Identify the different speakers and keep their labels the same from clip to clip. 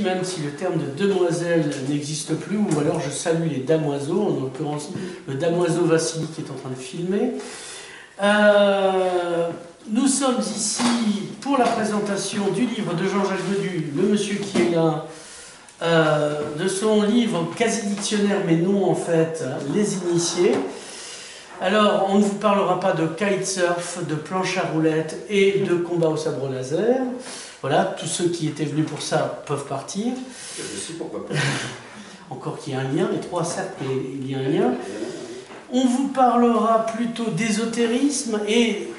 Speaker 1: Même si le terme de demoiselle n'existe plus, ou alors je salue les damoiseaux, en l'occurrence le damoiseau Vassili qui est en train de filmer. Nous sommes ici pour la présentation du livre de Jean-Jacques Bedu, Le Monsieur qui est là, de son livre quasi dictionnaire, mais non en fait, Les Initiés. Alors, on ne vous parlera pas de kitesurf, de planche à roulettes et de combat au sabre laser. Voilà, tous ceux qui étaient venus pour ça peuvent partir.
Speaker 2: Je sais pourquoi pas.
Speaker 1: Encore qu'il y a un lien, les trois certes, mais il y a un lien. On vous parlera plutôt d'ésotérisme et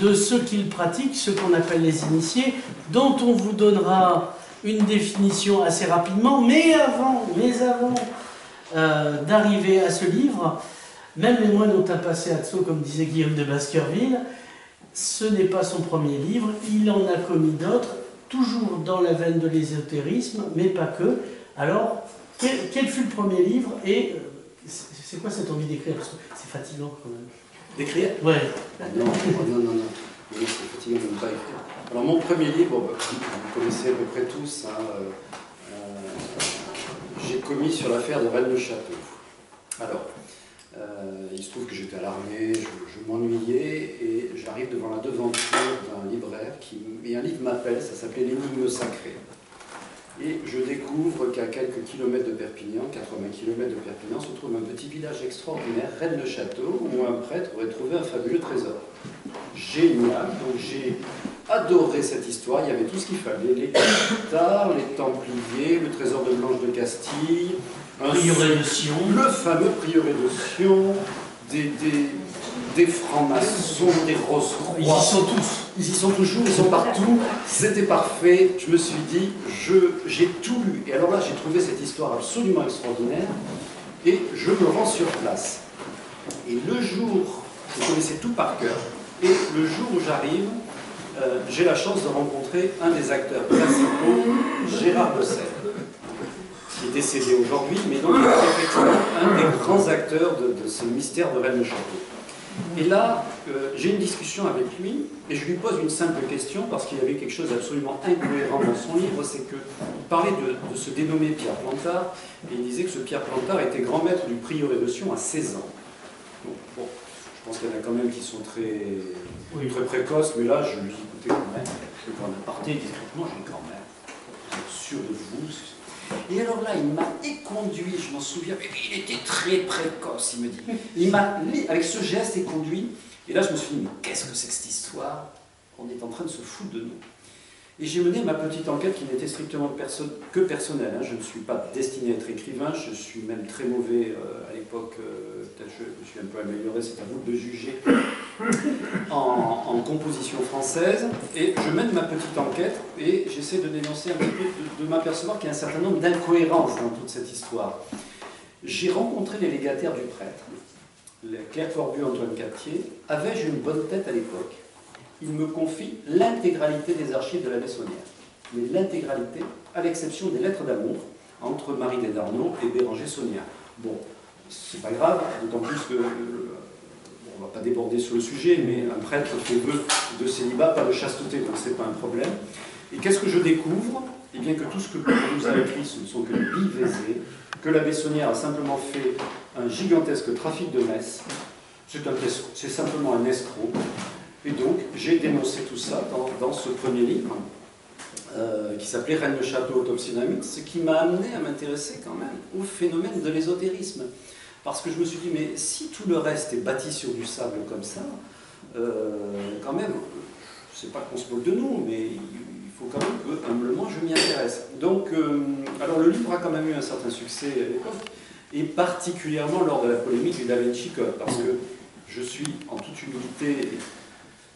Speaker 1: de ceux qui le pratiquent, ceux qu'on appelle les initiés, dont on vous donnera une définition assez rapidement. Mais avant d'arriver à ce livre, même les moines ont un passé à Tso, comme disait Guillaume de Baskerville. Ce n'est pas son premier livre, il en a commis d'autres, toujours dans la veine de l'ésotérisme, mais pas que. Alors, quel fut le premier livre et c'est quoi cette envie d'écrire? Parce que c'est fatigant quand même.
Speaker 2: D'écrire?
Speaker 1: Ouais.
Speaker 2: Non, c'est fatigant de ne pas écrire. Alors mon premier livre, vous connaissez à peu près tous, hein, j'ai commis sur l'affaire de Rennes-le-Château. Alors, il se trouve que j'étais à l'armée, je m'ennuyais et j'arrive devant la devanture d'un libraire et un livre m'appelle, ça s'appelait L'énigme sacrée. Et je découvre qu'à quelques kilomètres de Perpignan, 80 km de Perpignan, se trouve un petit village extraordinaire, Rennes-le-Château, où un prêtre aurait trouvé un fabuleux trésor. Génial, donc j'ai adoré cette histoire, il y avait tout ce qu'il fallait, les Cathars, les Templiers, le trésor de Blanche de Castille,
Speaker 1: Prieuré de Sion,
Speaker 2: le fameux prieuré de Sion, des francs-maçons, des grosses croix.
Speaker 1: ils y sont tous.
Speaker 2: Ils y sont toujours, ils sont partout. C'était parfait. Je me suis dit, j'ai tout lu. Et alors là, j'ai trouvé cette histoire absolument extraordinaire. Et je me rends sur place. Et le jour, je connaissais tout par cœur. Et le jour où j'arrive, j'ai la chance de rencontrer un des acteurs principaux, Gérard Bosset, qui est décédé aujourd'hui, mais donc il est effectivement un des grands acteurs de ce mystère de Rennes-le-Château. Et là, j'ai une discussion avec lui, et je lui pose une simple question, parce qu'il y avait quelque chose d'absolument incohérent dans son livre, c'est qu'il parlait de se dénommer Pierre Plantard, et il disait que ce Pierre Plantard était grand maître du prieuré de Sion à 16 ans. Donc, bon, je pense qu'il y en a quand même qui sont très précoces, mais là, je lui dis, écoutez, quand même, je vais prendre un parti discrètement, je dis quand même, vous êtes sûr de vous? Et alors là, il m'a éconduit, je m'en souviens, mais il était très précoce, il me dit. Il m'a, avec ce geste, éconduit, et là je me suis dit, mais qu'est-ce que c'est que cette histoire? On est en train de se foutre de nous. Et j'ai mené ma petite enquête qui n'était strictement que personnelle. Hein. Je ne suis pas destiné à être écrivain, je suis même très mauvais à l'époque, peut-être je me suis un peu amélioré, c'est à vous de juger, en composition française. Et je mène ma petite enquête et j'essaie de dénoncer un petit peu, de m'apercevoir qu'il y a un certain nombre d'incohérences dans toute cette histoire. J'ai rencontré les légataires du prêtre, Claire Forbu, Antoine Captier. Avais-je une bonne tête à l'époque? Il me confie l'intégralité des archives de la Bessonnière. Mais l'intégralité, à l'exception des lettres d'amour entre Marie Desdarnaud et Béranger Saunière. Bon, c'est pas grave, d'autant plus que, on va pas déborder sur le sujet, mais un prêtre fait vœu de célibat, pas de chasteté, donc c'est pas un problème. Et qu'est-ce que je découvre? Eh bien que tout ce que on nous a écrit, ce ne sont que des billevesées, que la Bessonnière a simplement fait un gigantesque trafic de messe, c'est simplement un escroc. Et donc, j'ai dénoncé tout ça dans ce premier livre, qui s'appelait Rennes-le-Château, autopsie d'un mythe, ce qui m'a amené à m'intéresser quand même au phénomène de l'ésotérisme. Parce que je me suis dit, mais si tout le reste est bâti sur du sable comme ça, quand même, je ne sais pas qu'on se moque de nous, mais il faut quand même que, humblement, je m'y intéresse. Donc, alors le livre a quand même eu un certain succès à l'époque, et particulièrement lors de la polémique du Da Vinci Code, parce que je suis, en toute humilité,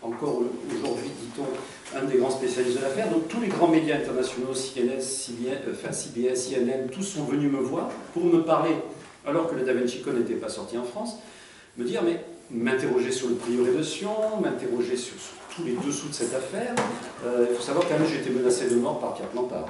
Speaker 2: encore aujourd'hui, dit-on, un des grands spécialistes de l'affaire. Donc tous les grands médias internationaux, CNN, CBS, CNN, tous sont venus me voir pour me parler, alors que le Da Vinci Code n'était pas sorti en France, me dire, mais m'interroger sur le prieuré de Sion, m'interroger sur tous les dessous de cette affaire. Il faut savoir quand même j'ai été menacé de mort par Pierre Plantard.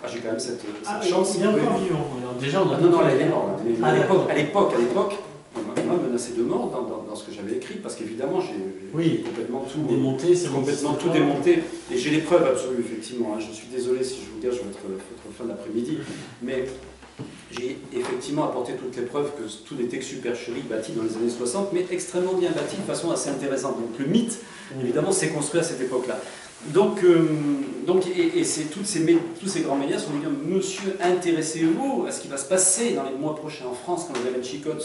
Speaker 2: Ah, j'ai quand même cette chance.
Speaker 1: Il est encore vivant. Alors, déjà, on a
Speaker 2: non, elle est morte. Mais à l'époque, on m'a menacé de mort dans ce que j'avais écrit, parce qu'évidemment, j'ai complètement tout
Speaker 1: démonté.
Speaker 2: C'est complètement tout démonté. Et Et j'ai les preuves absolues, effectivement. Hein. Je suis désolé si je vous gâche votre fin d'après-midi, mais j'ai effectivement apporté toutes les preuves que tout n'était que supercherie bâti dans les années 60, mais extrêmement bien bâti de façon assez intéressante. Donc le mythe, évidemment, s'est construit à cette époque-là. Donc c'est tous ces grands médias sont venus dire, monsieur, intéressez-vous à ce qui va se passer dans les mois prochains en France quand le Da Vinci Code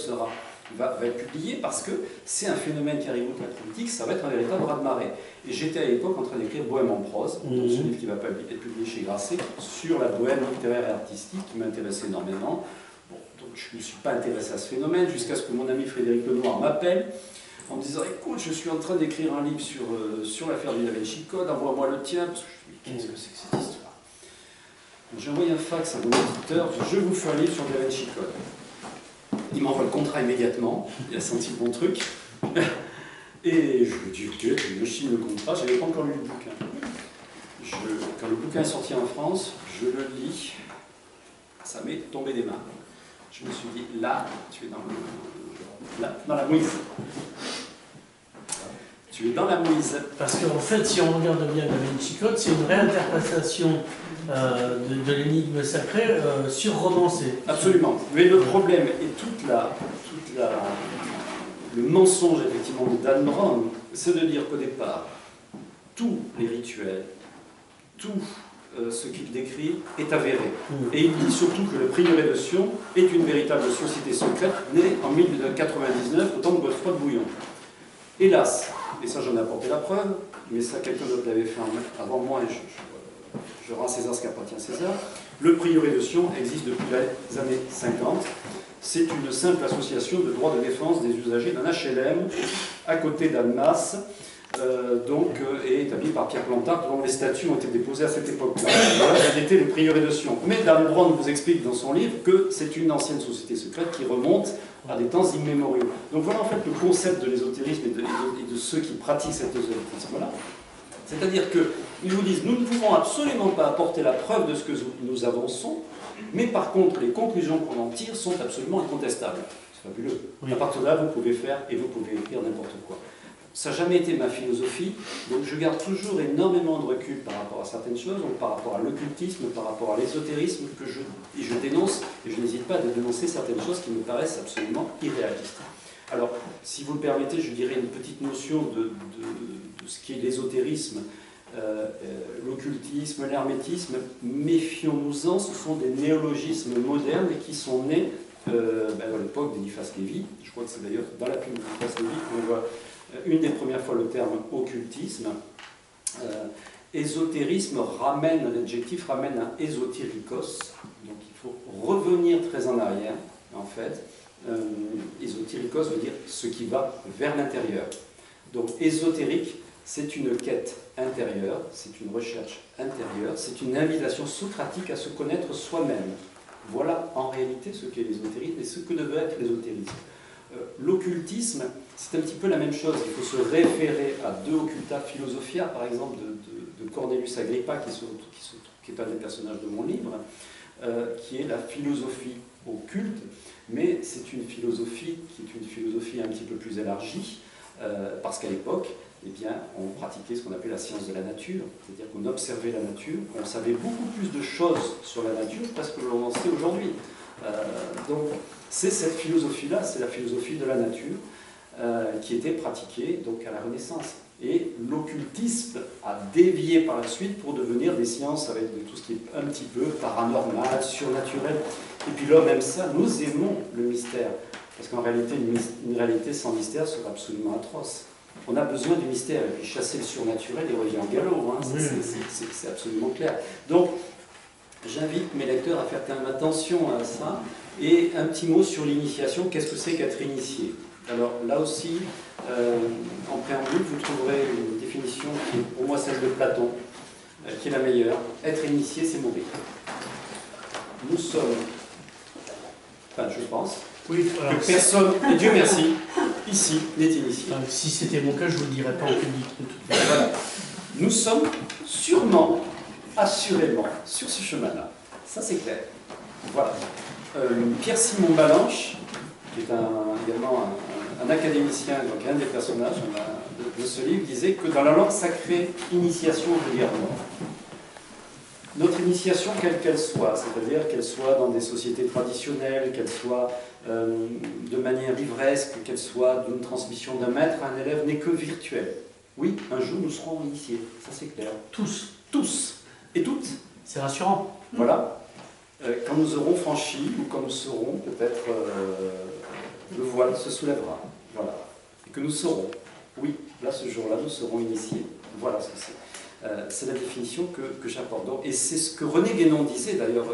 Speaker 2: va être publié, parce que c'est un phénomène qui arrive au la politique, ça va être un véritable ras-de-marée. Et j'étais à l'époque en train d'écrire Bohème en prose, donc ce livre qui va être publié chez Grasset, sur la bohème littéraire et artistique, qui m'intéressait énormément. Bon, donc je ne me suis pas intéressé à ce phénomène, jusqu'à ce que mon ami Frédéric Lenoir m'appelle, en me disant, écoute, je suis en train d'écrire un livre sur l'affaire du Da Vinci Code, envoie-moi le tien, parce que je me dis, qu'est-ce que c'est que cette histoire? Donc j'ai envoyé un fax à mon éditeur, je vous fais un livre sur le Da Vinci Code. Il m'envoie le contrat immédiatement, il a senti le bon truc. Et je lui dis, ok, je signe le contrat, je n'avais pas encore lu le bouquin. Quand le bouquin est sorti en France, je le lis, ça m'est tombé des mains. Je me suis dit, là, tu es dans la mouise. Tu es dans la mouise.
Speaker 1: Parce qu'en fait, si on regarde bien Da Vinci Code, c'est une réinterprétation de l'énigme sacrée surromancée.
Speaker 2: Absolument. Mais le problème et le mensonge effectivement de Dan Brown, c'est de dire qu'au départ, tous les rituels, tout ce qu'il décrit est avéré. Et il dit surtout que le prieuré de Sion est une véritable société secrète née en 1099 au temps de Godefroy de Bouillon. Hélas, et ça j'en ai apporté la preuve, mais ça quelqu'un d'autre l'avait fait avant moi et je rends à César ce qu'appartient à César, le prieuré de Sion existe depuis les années 50. C'est une simple association de droit de défense des usagers d'un HLM à côté d'Annemasse, et établi par Pierre Plantard, dont les statuts ont été déposés à cette époque-là. Voilà quel était le prieuré de Sion. Mais Dan Brown vous explique dans son livre que c'est une ancienne société secrète qui remonte à des temps immémoriaux. Donc voilà en fait le concept de l'ésotérisme et de ceux qui pratiquent cet ésotérisme-là. C'est-à-dire qu'ils vous disent, nous ne pouvons absolument pas apporter la preuve de ce que nous avançons, mais par contre, les conclusions qu'on en tire sont absolument incontestables. C'est fabuleux. Oui. À partir de là, vous pouvez faire et vous pouvez écrire n'importe quoi. Ça n'a jamais été ma philosophie, donc je garde toujours énormément de recul par rapport à certaines choses, donc par rapport à l'occultisme, par rapport à l'ésotérisme, que je dénonce, et je n'hésite pas à dénoncer certaines choses qui me paraissent absolument irréalistes. Alors, si vous le permettez, je dirais une petite notion de ce qu'est l'ésotérisme, l'occultisme, l'hermétisme. Méfions-nous-en, ce sont des néologismes modernes qui sont nés à l'époque d'Eliphas Lévy. Je crois que c'est d'ailleurs dans la plume d'Eliphas Lévy qu'on voit une des premières fois le terme occultisme. Ésotérisme l'adjectif ramène un ésotérikos, donc il faut revenir très en arrière, en fait. Ésotérikos veut dire ce qui va vers l'intérieur. Donc ésotérique, c'est une quête intérieure, c'est une recherche intérieure, c'est une invitation socratique à se connaître soi-même. Voilà en réalité ce qu'est l'ésotérisme et ce que devait être l'ésotérisme. L'occultisme, c'est un petit peu la même chose. Il faut se référer à deux Occulta Philosophia, par exemple, de Cornelius Agrippa, qui est un des personnages de mon livre, qui est la philosophie occulte, mais c'est une philosophie qui est une philosophie un petit peu plus élargie, parce qu'à l'époque, eh bien, on pratiquait ce qu'on appelait la science de la nature, c'est-à-dire qu'on observait la nature, on savait beaucoup plus de choses sur la nature parce que l'on en sait aujourd'hui. Donc, c'est cette philosophie-là, c'est la philosophie de la nature qui était pratiquée donc, à la Renaissance. Et l'occultisme a dévié par la suite pour devenir des sciences avec tout ce qui est un petit peu paranormal, surnaturel. Et puis l'homme aime ça, nous aimons le mystère, parce qu'en réalité, une réalité sans mystère serait absolument atroce. On a besoin du mystère, et puis chasser le surnaturel, il revient en galop, hein, c'est absolument clair. Donc, j'invite mes lecteurs à faire quand même attention à ça, et un petit mot sur l'initiation, qu'est-ce que c'est qu'être initié? Alors là aussi, en préambule, vous trouverez une définition qui est pour moi celle de Platon, qui est la meilleure. Être initié, c'est mourir. Nous sommes, enfin je pense, que personne, et Dieu merci, ici n'est initié.
Speaker 1: Enfin, si c'était mon cas, je ne vous le dirais pas en public. De toute façon.
Speaker 2: Voilà. Nous sommes sûrement, assurément, sur ce chemin-là. Ça c'est clair. Voilà. Pierre-Simon Balanche, qui est également un académicien, donc un des personnages, de ce livre disait que dans la langue sacrée, initiation veut dire mort. Notre initiation, quelle qu'elle soit, c'est-à-dire qu'elle soit dans des sociétés traditionnelles, qu'elle soit de manière livresque, qu'elle soit d'une transmission d'un maître à un élève, n'est que virtuelle. Oui, un jour nous serons initiés, ça c'est clair.
Speaker 1: Tous.
Speaker 2: Tous et toutes.
Speaker 1: C'est rassurant.
Speaker 2: Voilà. Quand nous aurons franchi, ou quand nous serons, peut-être le voile se soulèvera. Voilà. Et que nous saurons. Oui, là, ce jour-là, nous serons initiés. Voilà ce que c'est. C'est la définition que j'apporte. Et c'est ce que René Guénon disait, d'ailleurs,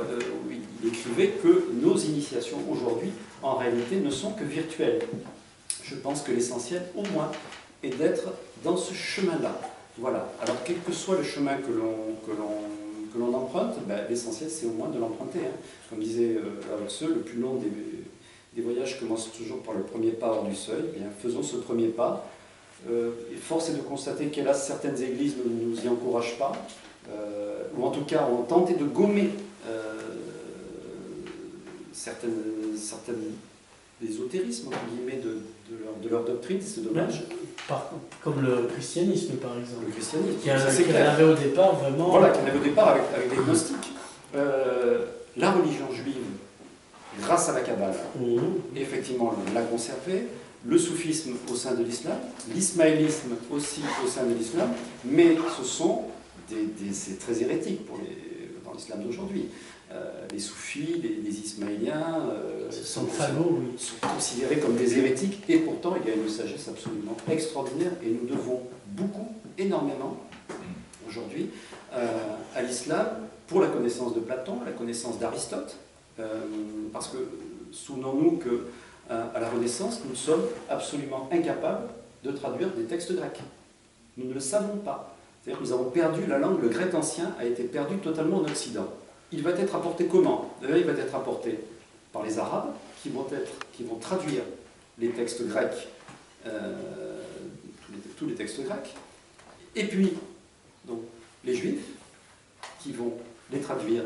Speaker 2: il écrivait que nos initiations aujourd'hui, en réalité, ne sont que virtuelles. Je pense que l'essentiel, au moins, est d'être dans ce chemin-là. Voilà. Alors, quel que soit le chemin que l'on emprunte, ben, l'essentiel, c'est au moins de l'emprunter. Hein. Comme disait Lao Tse, le plus long des voyages commence toujours par le premier pas hors du seuil. Eh bien, faisons ce premier pas. Force est de constater qu'hélas certaines églises ne nous y encouragent pas, ou en tout cas ont tenté de gommer certaines ésotérismes entre guillemets de leur doctrine, c'est dommage.
Speaker 1: Comme le christianisme par exemple.
Speaker 2: Le christianisme,
Speaker 1: qui avait au départ vraiment.
Speaker 2: Voilà, qui en avait au départ avec les gnostiques. La religion juive, grâce à la Kabbale, effectivement l'a conservée. Le soufisme au sein de l'islam, l'ismaélisme aussi au sein de l'islam, mais ce sont c'est très hérétique dans l'islam d'aujourd'hui. Les soufis, les ismaéliens
Speaker 1: sont
Speaker 2: considérés comme des hérétiques, et pourtant il y a une sagesse absolument extraordinaire, et nous devons beaucoup, énormément, aujourd'hui, à l'islam, pour la connaissance de Platon, la connaissance d'Aristote, parce que souvenons-nous que à la Renaissance, nous sommes absolument incapables de traduire des textes grecs. Nous ne le savons pas. C'est-à-dire que nous avons perdu la langue, le grec ancien a été perdu totalement en Occident. Il va être apporté comment? D'ailleurs, il va être apporté par les Arabes, qui vont traduire les textes grecs, tous les textes grecs, et puis donc, les Juifs, qui vont les traduire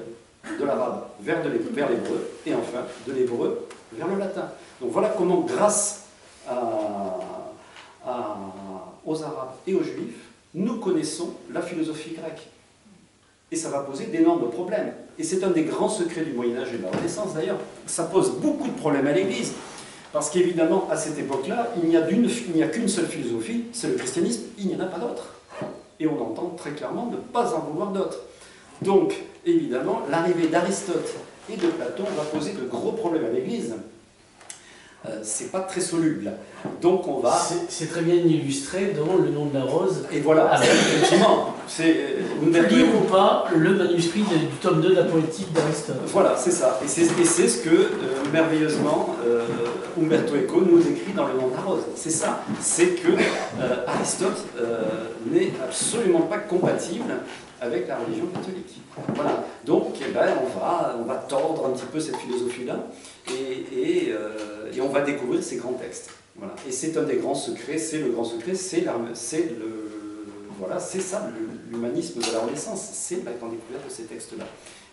Speaker 2: de l'arabe vers l'hébreu, et enfin de l'hébreu vers le latin. Donc voilà comment, grâce aux Arabes et aux Juifs, nous connaissons la philosophie grecque. Et ça va poser d'énormes problèmes. Et c'est un des grands secrets du Moyen-Âge et de la Renaissance d'ailleurs. Ça pose beaucoup de problèmes à l'Église. Parce qu'évidemment, à cette époque-là, il n'y a qu'une seule philosophie, c'est le christianisme, il n'y en a pas d'autre. Et on entend très clairement ne pas en vouloir d'autres. Donc, évidemment, l'arrivée d'Aristote et de Platon va poser de gros problèmes à l'Église. C'est pas très soluble. Donc on va... C'est
Speaker 1: très bien illustré dans Le nom de la rose.
Speaker 2: Et voilà, effectivement.
Speaker 1: Lire ou pas le manuscrit du tome 2 de la poétique d'Aristote.
Speaker 2: Voilà, c'est ça. Et c'est ce que, merveilleusement, Umberto Eco nous décrit dans Le nom de la rose. C'est ça. C'est que Aristote n'est absolument pas compatible avec la religion catholique. Voilà. Donc, eh ben, on va tordre un petit peu cette philosophie-là et on va découvrir ces grands textes. Voilà. Et c'est un des grands secrets, c'est le grand secret, c'est ça, l'humanisme de la Renaissance, c'est la grande découverte de ces textes-là.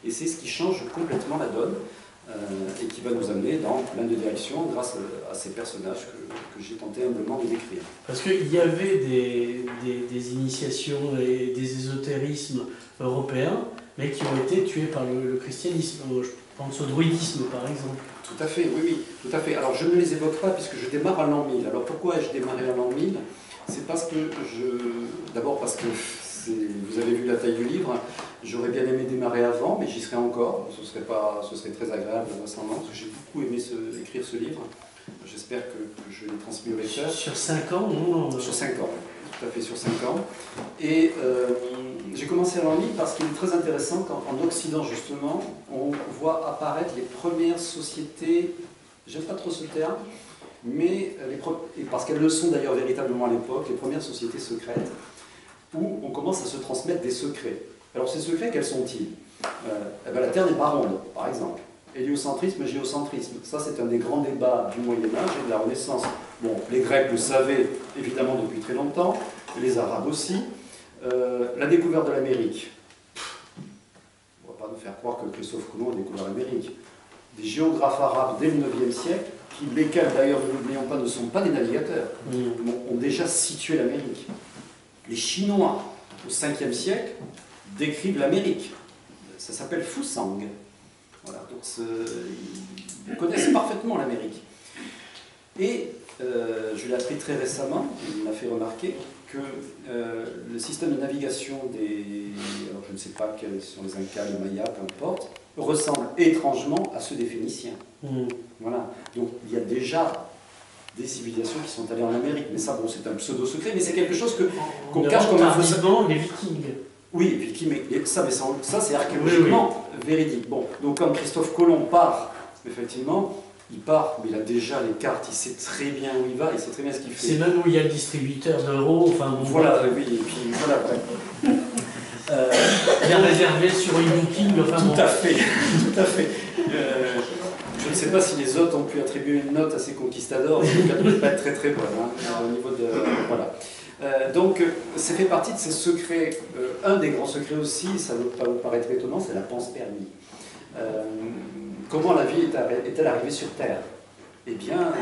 Speaker 2: Et c'est ce qui change complètement la donne et qui va nous amener dans plein de directions grâce à ces personnages que j'ai tenté humblement de décrire.
Speaker 1: Parce qu'il y avait des initiations et des ésotérismes européens, mais qui ont été tués par le christianisme. Je pense au druidisme, par exemple.
Speaker 2: Tout à fait, oui, tout à fait. Alors, je ne les évoque pas puisque je démarre à l'an 1000. Alors, pourquoi ai-je démarré à l'an 1000? C'est parce que d'abord parce que vous avez vu la taille du livre. J'aurais bien aimé démarrer avant, mais j'y serais encore. Ce serait très agréable, vraisemblablement, parce que j'ai beaucoup aimé écrire ce livre. J'espère que je l'ai transmis au lecteur.
Speaker 1: Sur 5 ans, non?
Speaker 2: Sur 5 ans, tout à fait, sur 5 ans. Et j'ai commencé à l'an 1000 parce qu'il est très intéressant qu'en Occident, justement, on voit apparaître les premières sociétés, j'aime pas trop ce terme, mais parce qu'elles le sont d'ailleurs véritablement à l'époque, les premières sociétés secrètes, où on commence à se transmettre des secrets. Alors ces secrets, quels sont-ils? La Terre n'est pas ronde, par exemple. Héliocentrisme, géocentrisme, ça c'est un des grands débats du Moyen-Âge et de la Renaissance. Bon, les Grecs le savaient évidemment depuis très longtemps, les Arabes aussi. La découverte de l'Amérique. On ne va pas nous faire croire que Christophe Colomb a découvert l'Amérique. des géographes arabes dès le 9e siècle, lesquels d'ailleurs, ne l'oublions pas, ne sont pas des navigateurs, ont déjà situé l'Amérique. Les Chinois, au 5e siècle, décrivent l'Amérique. Ça s'appelle Fusang. Voilà, donc ils connaissent parfaitement l'Amérique. Et je l'ai appris très récemment, il m'a fait remarquer que le système de navigation alors je ne sais pas quels sont les Incas, les Mayas, peu importe, ressemble étrangement à ceux des Phéniciens. Voilà. Donc il y a déjà des civilisations qui sont allées en Amérique, mais ça, bon, c'est un pseudo-secret, mais c'est quelque chose qu'on cache comme un
Speaker 1: faux. Les Vikings.
Speaker 2: Oui, les Vikings, mais ça c'est archéologiquement véridique. Bon, donc quand Christophe Colomb part, effectivement, il part, mais il a déjà les cartes, il sait très bien où il va, il sait très bien ce qu'il fait.
Speaker 1: C'est même où il y a le distributeur d'euros, enfin bon.
Speaker 2: Voilà, oui, et puis voilà, ouais.
Speaker 1: Bien réservé sur e-booking, enfin
Speaker 2: tout à fait, tout à fait. Je ne sais pas si les autres ont pu attribuer une note à ces conquistadors, mais elle ne doit pas être très très bonne, hein, au niveau de... voilà. Donc, ça fait partie de ces secrets. Un des grands secrets aussi, ça ne va pas vous paraître étonnant, c'est la pense-permis. Comment la vie est-elle arrivée sur Terre? Eh bien,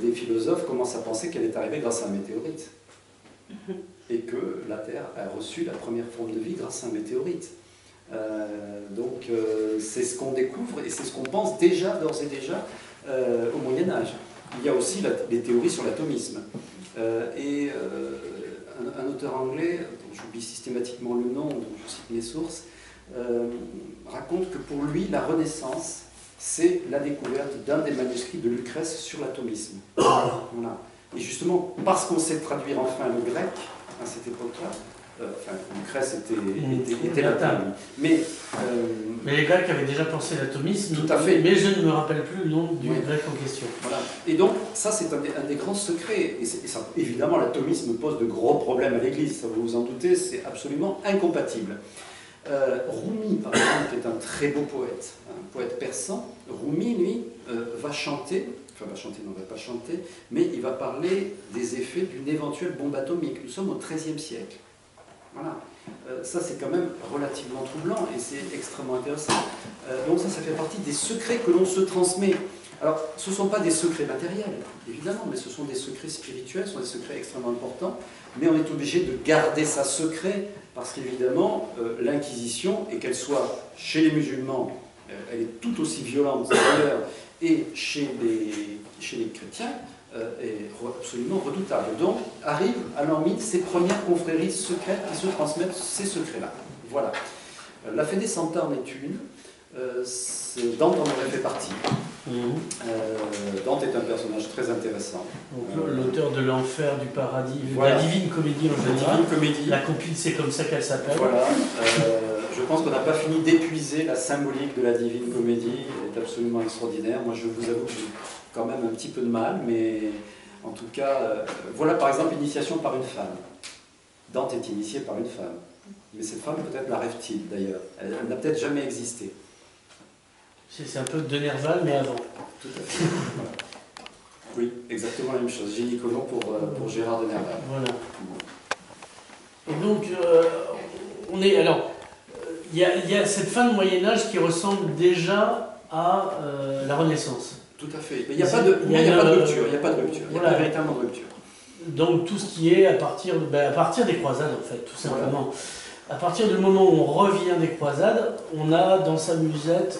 Speaker 2: des philosophes commencent à penser qu'elle est arrivée grâce à un météorite. Et que la Terre a reçu la première forme de vie grâce à un météorite. Donc, c'est ce qu'on découvre et c'est ce qu'on pense déjà, d'ores et déjà, au Moyen-Âge. Il y a aussi les théories sur l'atomisme. Un auteur anglais, dont j'oublie systématiquement le nom, dont je cite mes sources, raconte que pour lui, la Renaissance, c'est la découverte d'un des manuscrits de Lucrèce sur l'atomisme. Voilà. Et justement, parce qu'on sait traduire enfin le grec, à cette époque-là, enfin, Lucrèce était latin. Mais
Speaker 1: les Grecs avaient déjà pensé l'atomisme,
Speaker 2: tout à fait.
Speaker 1: Mais je ne me rappelle plus le nom du grec en question.
Speaker 2: Voilà. Et donc, ça, c'est un des grands secrets. Et ça, évidemment, l'atomisme pose de gros problèmes à l'Église, ça vous vous en doutez, c'est absolument incompatible. Rumi, par exemple, qui est un très beau poète, un poète persan, Rumi, lui, va chanter, non, il ne va pas chanter, mais il va parler des effets d'une éventuelle bombe atomique. Nous sommes au XIIIe siècle. Voilà. Ça, c'est quand même relativement troublant et c'est extrêmement intéressant. Donc ça fait partie des secrets que l'on se transmet. Alors, ce ne sont pas des secrets matériels, évidemment, mais ce sont des secrets spirituels, ce sont des secrets extrêmement importants, mais on est obligé de garder ça secret, parce qu'évidemment, l'Inquisition, et qu'elle soit chez les musulmans, elle est tout aussi violente d'ailleurs, et chez les chrétiens, est absolument redoutable. Donc, arrivent à l'an 1000 ces premières confréries secrètes qui se transmettent ces secrets-là. Voilà. La Fédé Centaure n'est une. Dante en aurait fait partie. Dante est un personnage très intéressant.
Speaker 1: L'auteur de l'Enfer, du Paradis,
Speaker 2: voilà.
Speaker 1: La Divine Comédie en général.
Speaker 2: La Divine Comédie.
Speaker 1: La compile, c'est comme ça qu'elle s'appelle.
Speaker 2: Voilà. Je pense qu'on n'a pas fini d'épuiser la symbolique de la Divine Comédie. Elle est absolument extraordinaire. Moi, je vous avoue que j'ai quand même un petit peu de mal, mais en tout cas, voilà par exemple l'initiation par une femme. Dante est initié par une femme. Mais cette femme, peut-être la rêve-t-il d'ailleurs. Elle n'a peut-être jamais existé.
Speaker 1: C'est un peu de Nerval, mais avant.
Speaker 2: Tout à fait. Voilà. Oui, exactement la même chose. Génie Colomb pour Gérard de Nerval.
Speaker 1: Voilà. Et donc, on est. Alors, il y a cette fin de Moyen-Âge qui ressemble déjà à la Renaissance.
Speaker 2: Tout à fait. Mais il n'y a pas de rupture. Il n'y a pas de rupture. Il n'y a pas véritablement de rupture.
Speaker 1: Donc, tout ce qui est à partir des croisades, en fait, tout simplement. Voilà. À partir du moment où on revient des croisades, on a dans sa musette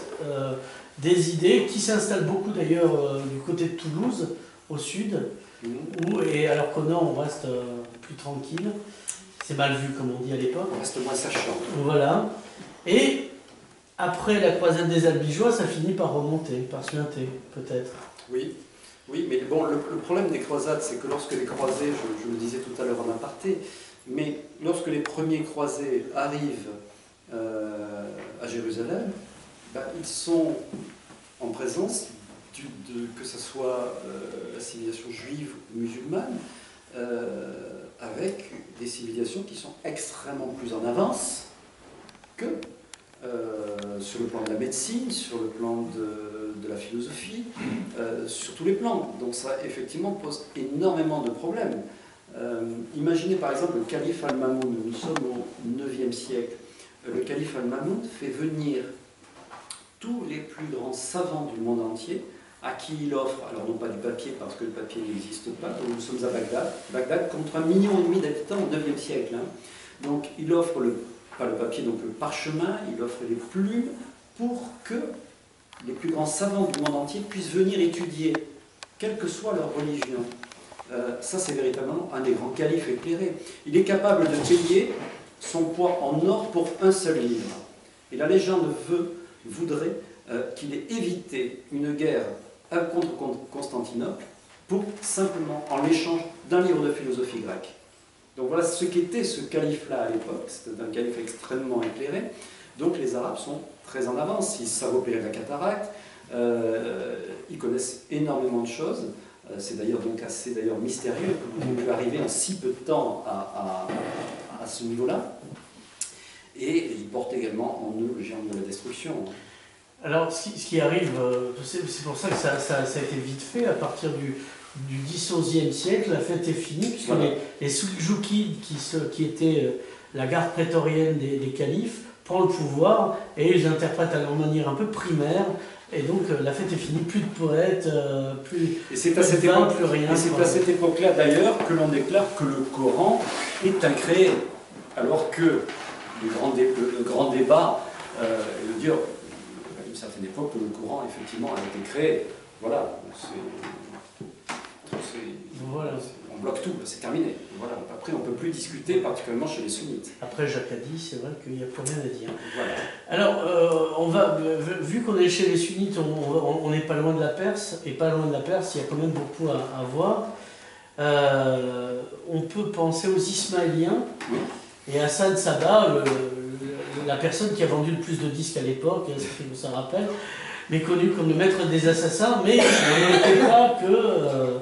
Speaker 1: des idées qui s'installent beaucoup d'ailleurs du côté de Toulouse, au sud, et alors qu'au nord on reste plus tranquille. C'est mal vu comme on dit à l'époque.
Speaker 2: On reste moins sachant.
Speaker 1: Voilà. Et après la croisade des Albigeois, ça finit par remonter, par suinter, peut-être.
Speaker 2: Oui. Oui, mais bon, le problème des croisades, c'est que lorsque les croisés, je le disais tout à l'heure en aparté, mais lorsque les premiers croisés arrivent à Jérusalem, ils sont en présence, que ce soit la civilisation juive ou musulmane, avec des civilisations qui sont extrêmement plus en avance que sur le plan de la médecine, sur le plan de la philosophie, sur tous les plans. Donc ça, effectivement, pose énormément de problèmes. Imaginez par exemple le calife Al-Mamoun, nous sommes au 9e siècle. Le calife Al-Mamoun fait venir tous les plus grands savants du monde entier, à qui il offre, alors non pas du papier parce que le papier n'existe pas, donc nous sommes à Bagdad contre 1,5 million d'habitants au IXe siècle. Hein. Donc il offre, pas le papier, donc le parchemin, il offre les plumes pour que les plus grands savants du monde entier puissent venir étudier, quelle que soit leur religion. Ça c'est véritablement un des grands califes éclairés. Il est capable de payer son poids en or pour un seul livre. Et la légende voudrait qu'il ait évité une guerre contre Constantinople pour simplement en l'échange d'un livre de philosophie grecque. Donc voilà ce qu'était ce calife-là à l'époque, c'était un calife extrêmement éclairé. Donc les Arabes sont très en avance, ils savent opérer la cataracte, ils connaissent énormément de choses. C'est d'ailleurs donc assez mystérieux comment ils ont pu arriver en si peu de temps à ce niveau-là. Et ils portent également en eux le germe de la destruction.
Speaker 1: Alors, ce qui arrive, c'est pour ça que ça a été vite fait, à partir du X-XIe siècle, la fête est finie, puisque voilà. les Souljdoukides, qui étaient la garde prétorienne des califes, prend le pouvoir et ils interprètent à leur manière un peu primaire. Et donc la fête est finie, plus de poètes, plus
Speaker 2: c'est à cette époque, plus rien. Et c'est à cette époque-là d'ailleurs que l'on déclare que le Coran est incréé, alors que le grand débat veut dire à une certaine époque que le Coran effectivement a été créé. Voilà, on bloque tout, c'est terminé. Voilà. Après, on ne peut plus discuter, particulièrement chez les sunnites.
Speaker 1: Après Jacques a dit, c'est vrai qu'il n'y a plus rien à dire.
Speaker 2: Voilà.
Speaker 1: Alors, vu qu'on est chez les sunnites, on n'est pas loin de la Perse, et pas loin de la Perse, il y a quand même beaucoup à voir. On peut penser aux Ismaéliens, oui. Et Hassan Sabbah, la personne qui a vendu le plus de disques à l'époque, ça rappelle, mais connu comme le maître des assassins, mais on n'était pas que...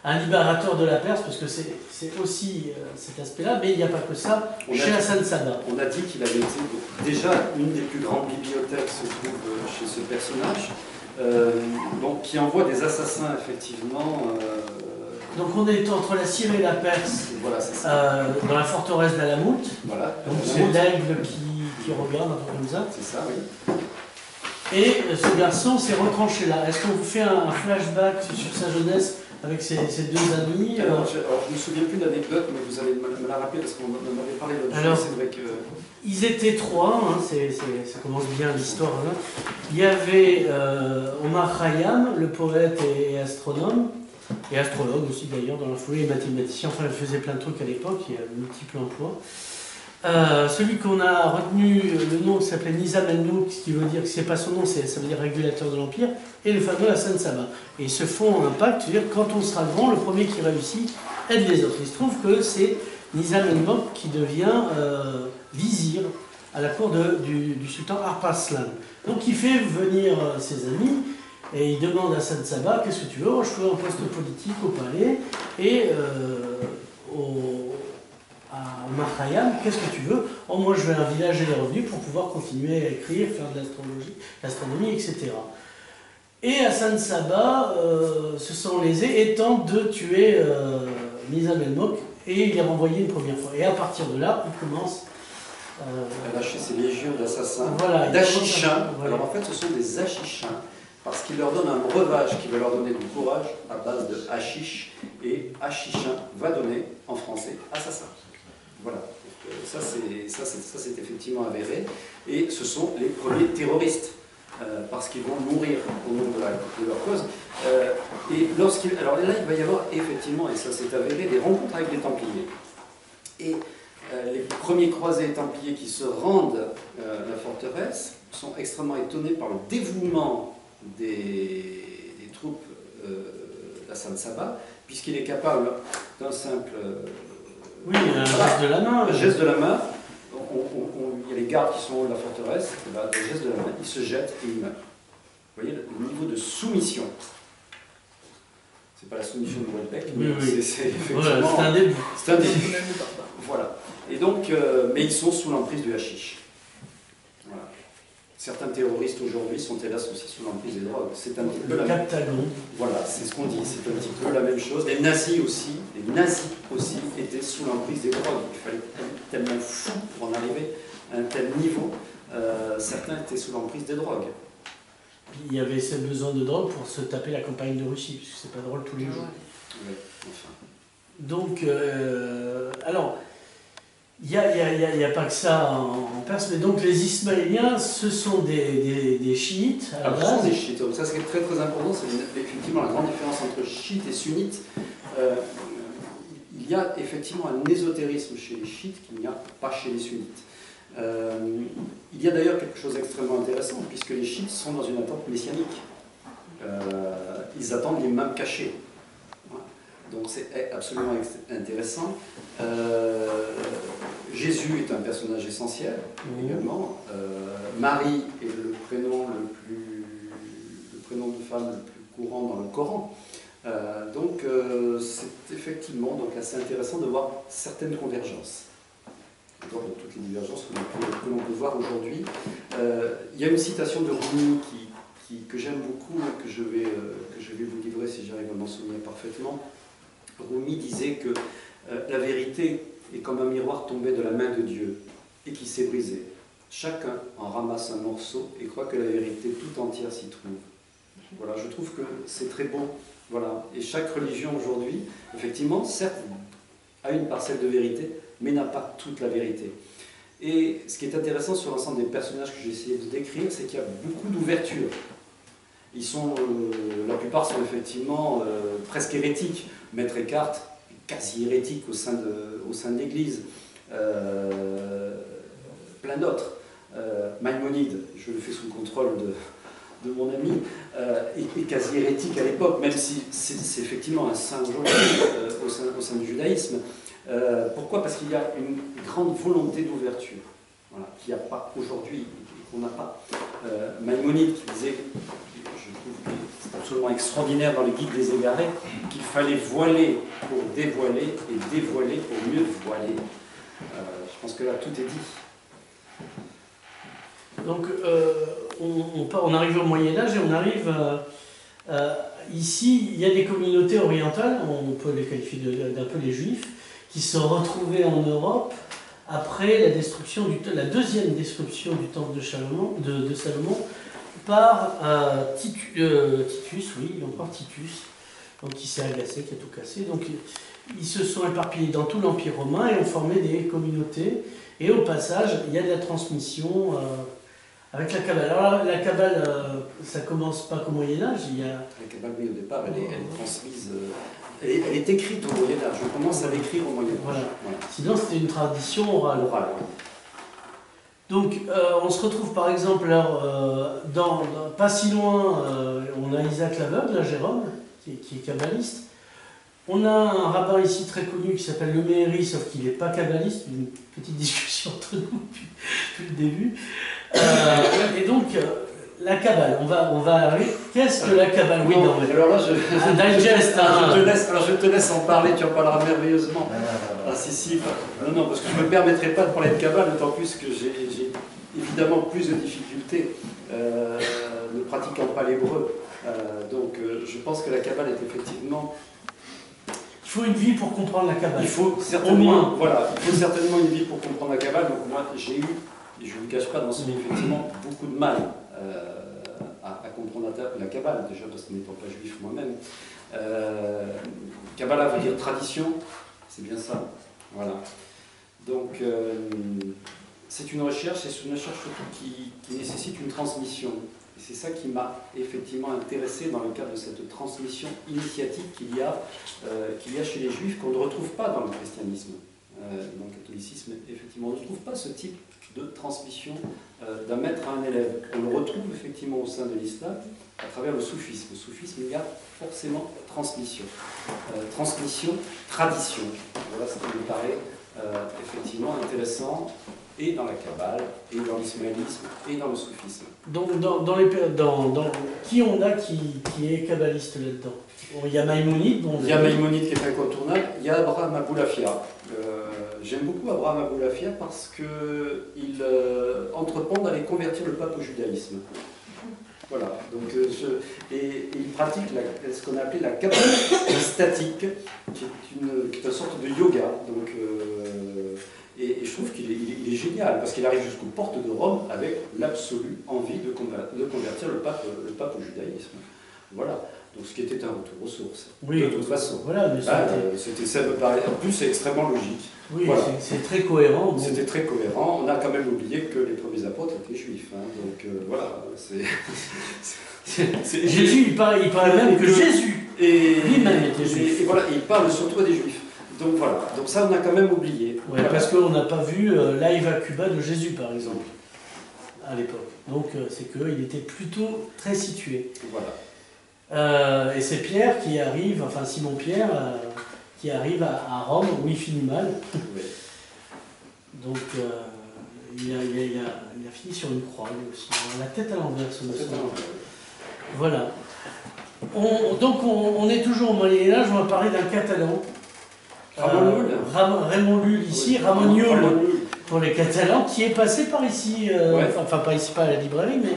Speaker 1: un libérateur de la Perse, parce que c'est aussi cet aspect-là, mais il n'y a pas que ça chez Hassan Sabbah.
Speaker 2: On a dit qu'il avait été déjà une des plus grandes bibliothèques se trouve chez ce personnage, donc, qui envoie des assassins, effectivement.
Speaker 1: Donc on est entre la Syrie et la Perse,
Speaker 2: voilà,
Speaker 1: dans la forteresse d'Alamout.
Speaker 2: Voilà,
Speaker 1: donc c'est l'aigle qui regarde, un peu comme ça.
Speaker 2: C'est ça, oui.
Speaker 1: Et ce garçon s'est retranché là. Est-ce qu'on vous fait un flashback sur sa jeunesse avec ses deux amis?
Speaker 2: Alors, je ne me souviens plus de l'anecdote, mais vous allez me la rappeler parce qu'on en avait parlé l'autre jour. C'est vrai que...
Speaker 1: Ils étaient trois, hein, ça commence bien l'histoire. Hein. Il y avait Omar Khayyam, le poète et astronome, et astrologue aussi d'ailleurs dans la foulée, et mathématicien. Enfin, il faisait plein de trucs à l'époque, il y a multiples emplois. Celui qu'on a retenu, le nom s'appelait Nizam el-Nouk, ce qui veut dire que c'est pas son nom, ça veut dire régulateur de l'Empire, et le fameux Hassan Sabbah. Et ils se font un pacte, c'est-à-dire quand on sera grand, le premier qui réussit aide les autres. Il se trouve que c'est Nizam el-Nouk qui devient vizir à la cour du sultan Alparslan. Donc il fait venir ses amis et il demande à Hassan Sabbah, qu'est-ce que tu veux? Oh, je veux un poste politique au palais et à Omar Khayyam, qu'est-ce que tu veux? Oh, moi je veux un village et des revenus pour pouvoir continuer à écrire, faire de l'astronomie, etc. Et Hassan Sabbah se sent lésé et tente de tuer Nizam el-Nouk, et il est renvoyé une première fois. Et à partir de là, il commence
Speaker 2: à lâcher ses légions d'assassins,
Speaker 1: voilà,
Speaker 2: d'Achichins. Voilà. Alors en fait, ce sont des Achichins, parce qu'il leur donne un breuvage qui va leur donner du courage à base de hashish, et Achichin va donner en français assassin. Voilà, ça c'est effectivement avéré, et ce sont les premiers terroristes, parce qu'ils vont mourir au nom de leur cause. Alors là, il va y avoir effectivement, et ça c'est avéré, des rencontres avec les Templiers. Et les premiers croisés templiers qui se rendent à la forteresse sont extrêmement étonnés par le dévouement des troupes d'Hassan Sabbah, puisqu'il est capable d'un simple...
Speaker 1: oui, un geste de la main.
Speaker 2: Un geste de la main. Il y a les gardes qui sont au haut de la forteresse, et ben, le geste de la main, il se jette et il meurt. Vous voyez le niveau de soumission. C'est pas la soumission de Welbeck, mais
Speaker 1: oui.
Speaker 2: c'est effectivement...
Speaker 1: Voilà, c'est un début.
Speaker 2: C'est un début. Voilà. Et donc, mais ils sont sous l'emprise du hashish. Voilà. Certains terroristes aujourd'hui sont hélas aussi sous l'emprise des drogues. C'est un petit peu
Speaker 1: le Captagon.
Speaker 2: Voilà, c'est ce qu'on dit. C'est un petit peu la même chose. Les nazis aussi étaient sous l'emprise des drogues. Il fallait être tellement fou pour en arriver à un tel niveau. Certains étaient sous l'emprise des drogues.
Speaker 1: il y avait ce besoin de drogue pour se taper la campagne de Russie, parce que c'est pas drôle tous les jours.
Speaker 2: Ouais, enfin.
Speaker 1: Donc, alors, il n'y a pas que ça en Perse, mais donc les Ismaéliens, ce sont des chiites à la
Speaker 2: Alors, ce sont
Speaker 1: base.
Speaker 2: des chiites. Donc, ça, ce qui est très très important, c'est effectivement la grande différence entre chiites et sunnites. Il y a effectivement un ésotérisme chez les chiites qu'il n'y a pas chez les sunnites. Il y a d'ailleurs quelque chose d'extrêmement intéressant, puisque les chiites sont dans une attente messianique. Ils attendent l'imam caché. Donc c'est absolument intéressant. Jésus est un personnage essentiel également. Marie est le prénom de femme le plus courant dans le Coran. Donc c'est effectivement donc assez intéressant de voir certaines convergences. Dans toutes les divergences que l'on peut voir aujourd'hui. Il y a une citation de Rumi que j'aime beaucoup et que je vais vous livrer si j'arrive à m'en souvenir parfaitement. Rumi disait que la vérité est comme un miroir tombé de la main de Dieu et qui s'est brisé. Chacun en ramasse un morceau et croit que la vérité tout entière s'y trouve. Voilà, je trouve que c'est très beau. Voilà. Et chaque religion aujourd'hui, effectivement, certes, a une parcelle de vérité, mais n'a pas toute la vérité. Et ce qui est intéressant sur l'ensemble des personnages que j'ai essayé de décrire, c'est qu'il y a beaucoup d'ouverture. Ils sont, la plupart sont effectivement presque hérétiques. Maître Eckhart est quasi hérétique au sein de l'Église. Plein d'autres. Maïmonide, je le fais sous le contrôle de mon ami, est quasi hérétique à l'époque, même si c'est effectivement un saint aujourd'hui au sein du judaïsme. Pourquoi? Parce qu'il y a une grande volonté d'ouverture, voilà, qu'il n'y a pas aujourd'hui, et qu'on n'a pas. Maïmonide qui disait, je trouve que c'est absolument extraordinaire dans le Guide des égarés, qu'il fallait voiler pour dévoiler et dévoiler pour mieux voiler. Je pense que là tout est dit.
Speaker 1: Donc on arrive au Moyen-Âge et on arrive ici, il y a des communautés orientales, on peut les qualifier d'un peu les juifs, qui se sont retrouvés en Europe après la deuxième destruction du temple de Salomon par Titus, oui, encore Titus, donc qui s'est agacé, qui a tout cassé. Donc ils se sont éparpillés dans tout l'Empire romain et ont formé des communautés. Et au passage, il y a de la transmission avec la Kabbale. Alors la Kabbale, ça commence pas qu'au Moyen-Âge, il y a...
Speaker 2: La Kabbale, oui, au départ, elle est transmise... Elle est écrite au Moyen-Âge. Je commence à l'écrire au Moyen-Âge.
Speaker 1: Voilà. Sinon, c'était une tradition orale.
Speaker 2: Oui.
Speaker 1: Donc, on se retrouve par exemple, pas si loin, on a Isaac l'aveugle, là, Jérôme, qui est kabbaliste. On a un rabbin ici très connu qui s'appelle Le Meiri, sauf qu'il n'est pas kabbaliste, une petite discussion entre nous depuis le début. Et donc, la Kabbale, on va arriver. Qu'est-ce que la Kabbale? Oui, non, mais
Speaker 2: alors là,
Speaker 1: digest,
Speaker 2: je te laisse en parler, tu en parleras merveilleusement. Ah si, non, parce que je ne me permettrai pas de parler de Kabbale, d'autant plus que j'ai évidemment plus de difficultés ne pratiquant pas l'hébreu. Donc je pense que la Kabbale est effectivement...
Speaker 1: Il faut une vie pour comprendre la Kabbale.
Speaker 2: Il faut certainement, voilà, il faut certainement une vie pour comprendre la Kabbale. Donc moi, j'ai eu, et je ne vous cache pas dans ce livre, effectivement, beaucoup de mal à comprendre la Kabbale, déjà parce que n'étant pas juif moi-même. Kabbalah veut dire tradition, c'est bien ça. Voilà. Donc, c'est une recherche surtout qui nécessite une transmission. Et c'est ça qui m'a effectivement intéressé dans le cadre de cette transmission initiatique qu'il y a chez les Juifs, qu'on ne retrouve pas dans le christianisme. Dans le catholicisme, effectivement, on ne trouve pas ce type de transmission d'un maître à un élève. On le retrouve effectivement au sein de l'islam à travers le soufisme. Le soufisme, il y a forcément transmission. Transmission, tradition. Voilà ce qui me paraît effectivement intéressant, et dans la Kabbale, et dans l'ismaélisme, et dans le soufisme.
Speaker 1: Donc, qui on a qui est kabbaliste là-dedans? Bon, il y a Maïmonide.
Speaker 2: Il y a Maïmonide qui est incontournable. Il y a Abraham Aboulafia. J'aime beaucoup Abraham Aboulafia parce qu'il entreprend d'aller convertir le pape au judaïsme. Voilà. Donc, et il pratique ce qu'on a appelé la Kabbale statique, qui est une sorte de yoga. Donc, Et je trouve qu'il est génial, parce qu'il arrive jusqu'aux portes de Rome avec l'absolue envie de convertir le pape au judaïsme. Voilà. Donc ce qui était un retour aux sources,
Speaker 1: oui,
Speaker 2: de toute façon.
Speaker 1: Voilà, mais
Speaker 2: ça me paraît, en plus, c'est extrêmement logique.
Speaker 1: Oui,
Speaker 2: voilà.
Speaker 1: C'est très cohérent. Bon.
Speaker 2: C'était très cohérent. On a quand même oublié que les premiers apôtres étaient juifs. Hein. Donc voilà,
Speaker 1: Jésus, il parle même que Jésus lui-même était juif.
Speaker 2: Et voilà, il parle surtout à des juifs. Donc voilà, donc ça on a quand même oublié.
Speaker 1: Ouais,
Speaker 2: voilà.
Speaker 1: Parce qu'on n'a pas vu Live à Cuba de Jésus, par exemple, à l'époque. Donc c'est qu'il était plutôt très situé.
Speaker 2: Voilà.
Speaker 1: Et c'est Pierre qui arrive, enfin Simon-Pierre, qui arrive à Rome, où il finit mal.
Speaker 2: Oui. Donc
Speaker 1: il a fini sur une croix, lui aussi. La tête à l'envers, ce monsieur. Voilà. Donc on est toujours au Moyen-Âge, on va parler d'un Catalan. Raymond Lull ici, oui. Ramon Llull pour les Catalans, qui est passé par ici, enfin pas ici, pas à la librairie, mais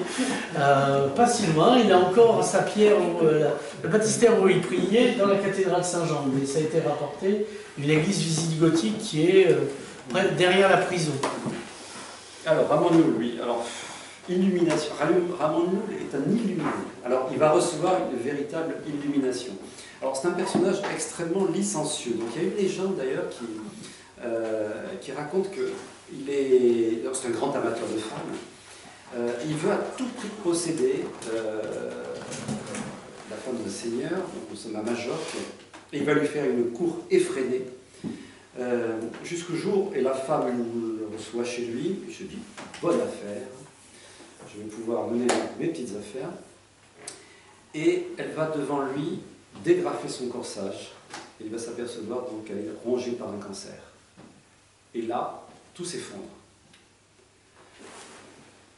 Speaker 1: pas si loin. Il a encore sa pierre, le baptistère où il priait, dans la cathédrale Saint-Jean. Mais ça a été rapporté, une église visigothique qui est derrière la prison.
Speaker 2: Alors, Ramon Llull, oui. Alors, illumination. Ramon Llull est un illuminé. Alors, il va recevoir une véritable illumination. Alors, c'est un personnage extrêmement licencieux. Donc, il y a une légende d'ailleurs qui raconte c'est un grand amateur de femmes. Il veut à tout prix posséder la femme d'un seigneur, donc nous sommes à Majorque, et il va lui faire une cour effrénée. Jusqu'au jour, et la femme le reçoit chez lui, et je dis, bonne affaire, je vais pouvoir mener mes petites affaires, et elle va devant lui dégrafer son corsage, et il va s'apercevoir donc qu'elle est rongée par un cancer. Et là, tout s'effondre.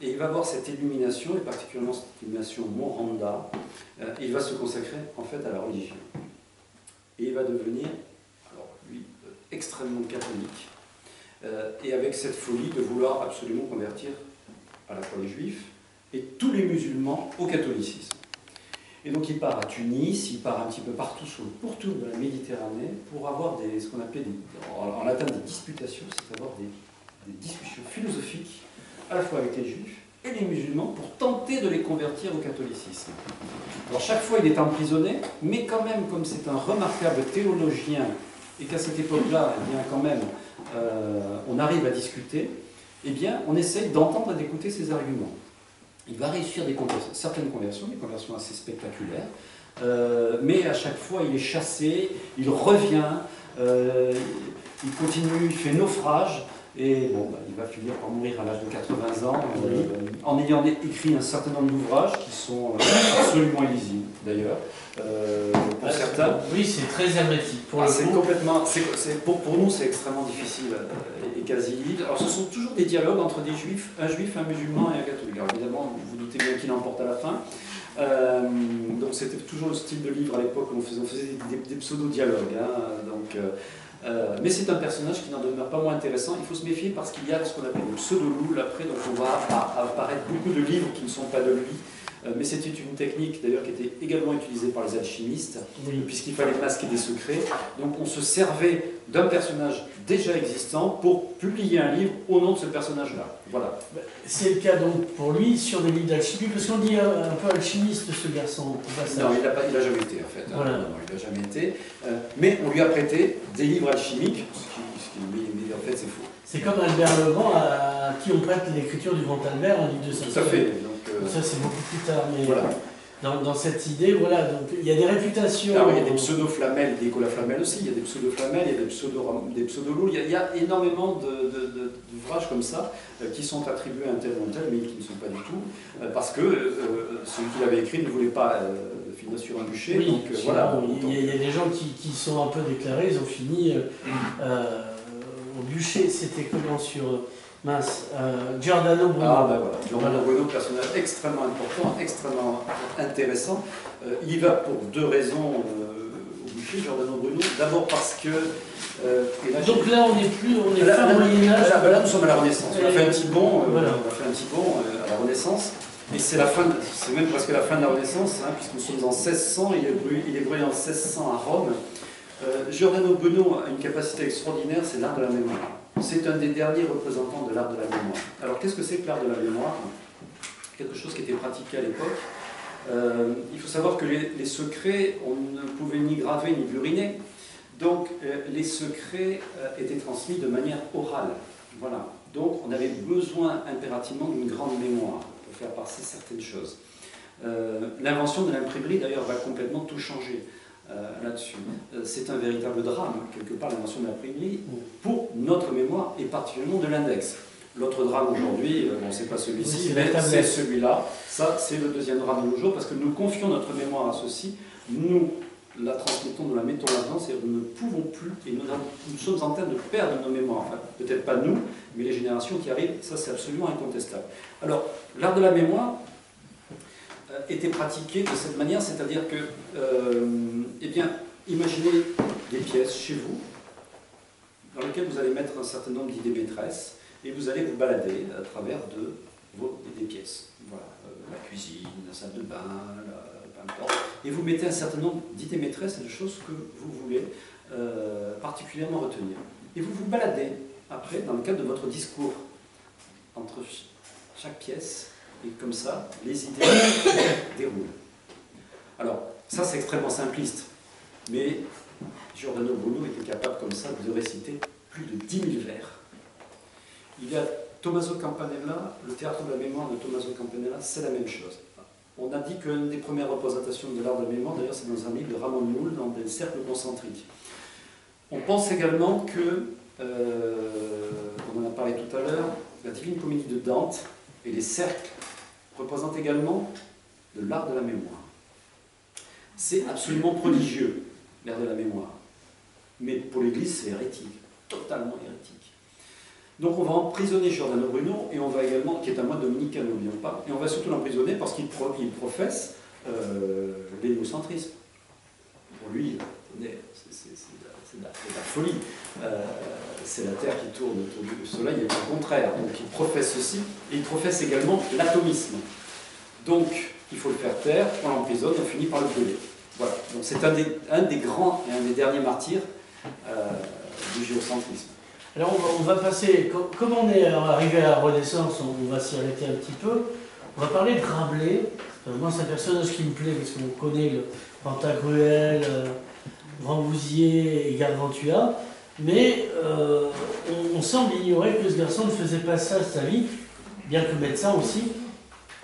Speaker 2: Et il va avoir cette illumination, et particulièrement cette illumination Moranda, il va se consacrer en fait à la religion. Et il va devenir, alors lui, extrêmement catholique, et avec cette folie de vouloir absolument convertir à la fois les juifs et tous les musulmans au catholicisme. Et donc il part à Tunis, il part un petit peu partout sur le pourtour de la Méditerranée pour avoir ce qu'on appelait en latin des disputations, c'est avoir des discussions philosophiques à la fois avec les juifs et les musulmans pour tenter de les convertir au catholicisme. Alors chaque fois il est emprisonné, mais quand même comme c'est un remarquable théologien et qu'à cette époque-là, eh bien quand même on arrive à discuter, eh bien on essaye d'entendre et d'écouter ses arguments. Il va réussir certaines conversions, des conversions assez spectaculaires, mais à chaque fois il est chassé, il revient, il continue, il fait naufrage, et bon, il va finir par mourir à l'âge de 80 ans, en ayant écrit un certain nombre d'ouvrages qui sont absolument illisibles d'ailleurs, pour certains.
Speaker 1: Oui, c'est très hermétique. Pour
Speaker 2: nous c'est extrêmement difficile et quasi illisible. Alors ce sont toujours des dialogues entre des juifs, un juif, un musulman et un catholique. Alors évidemment, vous vous doutez bien qui l'emporte à la fin. Donc c'était toujours le style de livre à l'époque où on faisait des pseudo-dialogues. Mais c'est un personnage qui n'en demeure pas moins intéressant. Il faut se méfier parce qu'il y a ce qu'on appelle le pseudo-Llull après, donc on va apparaître beaucoup de livres qui ne sont pas de lui. Mais c'était une technique d'ailleurs qui était également utilisée par les alchimistes, puisqu'il fallait masquer des secrets. Donc on se servait d'un personnage déjà existant pour publier un livre au nom de ce personnage-là. Voilà.
Speaker 1: C'est le cas donc pour lui sur des livres d'alchimie, parce qu'on dit un peu alchimiste ce garçon.
Speaker 2: Non, il n'a jamais été en fait.
Speaker 1: Voilà.
Speaker 2: Non, il n'a jamais été. Mais on lui a prêté des livres alchimiques, mais en fait c'est faux.
Speaker 1: C'est comme Albert le Grand à qui on prête l'écriture du Grand Albert, un livre de Saint-Cyr.
Speaker 2: Tout à fait.
Speaker 1: Ça c'est beaucoup plus tard, mais
Speaker 2: voilà.
Speaker 1: dans cette idée, voilà, donc il y a des réputations.
Speaker 2: Alors, il y a des pseudo-flamelles, des Nicolas aussi, il y a des pseudo-flamelles, il y a des pseudo-Llull, il y a énormément d'ouvrages comme ça qui sont attribués à un tel ou un tel, mais qui ne sont pas du tout, parce que celui qui l'avait écrit ne voulait pas finir sur un bûcher.
Speaker 1: Oui,
Speaker 2: donc, voilà.
Speaker 1: Il y a des gens qui sont un peu déclarés, ils ont fini au bûcher. C'était comment sur... Giordano Bruno.
Speaker 2: Ah ben voilà, Giordano Bruno, personnage extrêmement important, extrêmement intéressant. Il va pour deux raisons au bûcher, Giordano Bruno. D'abord parce que...
Speaker 1: donc là, on est fin Moyen-Âge.
Speaker 2: Là, nous sommes à la Renaissance. On a fait un petit bond, à la Renaissance. Et c'est même presque la fin de la Renaissance, hein, puisque nous sommes en 1600, il est brûlé en 1600 à Rome. Giordano Bruno a une capacité extraordinaire, c'est l'art de la mémoire. c'est un des derniers représentants de l'art de la mémoire. Alors qu'est-ce que c'est que l'art de la mémoire? Quelque chose qui était pratiqué à l'époque. Il faut savoir que les secrets, on ne pouvait ni graver ni buriner. Donc les secrets étaient transmis de manière orale. Voilà. Donc on avait besoin impérativement d'une grande mémoire pour faire passer certaines choses. L'invention de l'imprimerie d'ailleurs va complètement tout changer là-dessus. C'est un véritable drame, quelque part, l'invention de l'imprimerie pour notre mémoire et particulièrement de l'index. L'autre drame aujourd'hui, bon, c'est pas celui-ci, mais c'est celui-là. Ça, c'est le deuxième drame de nos jours parce que nous confions notre mémoire à ceci, nous la transmettons, nous la mettons là-dedans, c'est-à-dire que nous ne pouvons plus, et nous sommes en train de perdre nos mémoires. Enfin, peut-être pas nous, mais les générations qui arrivent, ça c'est absolument incontestable. Alors, l'art de la mémoire était pratiqué de cette manière, c'est-à-dire que, eh bien, imaginez des pièces chez vous, dans lesquelles vous allez mettre un certain nombre d'idées maîtresses, et vous allez vous balader à travers des pièces. Voilà, la cuisine, la salle de bain, peu importe. Et vous mettez un certain nombre d'idées maîtresses et de choses que vous voulez particulièrement retenir. Et vous vous baladez après dans le cadre de votre discours entre chaque pièce, et comme ça, les idées déroulent. Alors, ça c'est extrêmement simpliste, mais Giordano Bruno était capable comme ça de réciter plus de 10 000 vers. Il y a Tommaso Campanella, le théâtre de la mémoire de Tommaso Campanella, c'est la même chose. On a dit qu'une des premières représentations de l'art de la mémoire, d'ailleurs c'est dans un livre de Ramon Llull, dans des cercles concentriques. On pense également que, on en a parlé tout à l'heure, la Divine Comédie de Dante et les cercles représentent également de l'art de la mémoire. C'est absolument prodigieux, l'art de la mémoire. Mais pour l'Église, c'est hérétique, totalement hérétique. Donc on va emprisonner Giordano Bruno, et on va également, qui est un moine dominicain, n'oublions pas, et on va surtout l'emprisonner parce qu'il professe l'héliocentrisme. Pour lui, c'est de la folie. C'est la Terre qui tourne autour du Soleil, et au contraire. Donc il professe ceci, et il professe également l'atomisme. Donc il faut le faire taire, on l'emprisonne, on finit par le brûler. Voilà. Donc c'est un des grands et un des derniers martyrs du géocentrisme.
Speaker 1: Alors on va passer, comme on est arrivé à la Renaissance, on va s'y arrêter un petit peu. On va parler de Rabelais. Moi c'est un personnage qui me plaît parce qu'on connaît le Pantagruel, Rambouillet et Gargantua, mais on semble ignorer que ce garçon ne faisait pas ça de sa vie, bien que médecin aussi.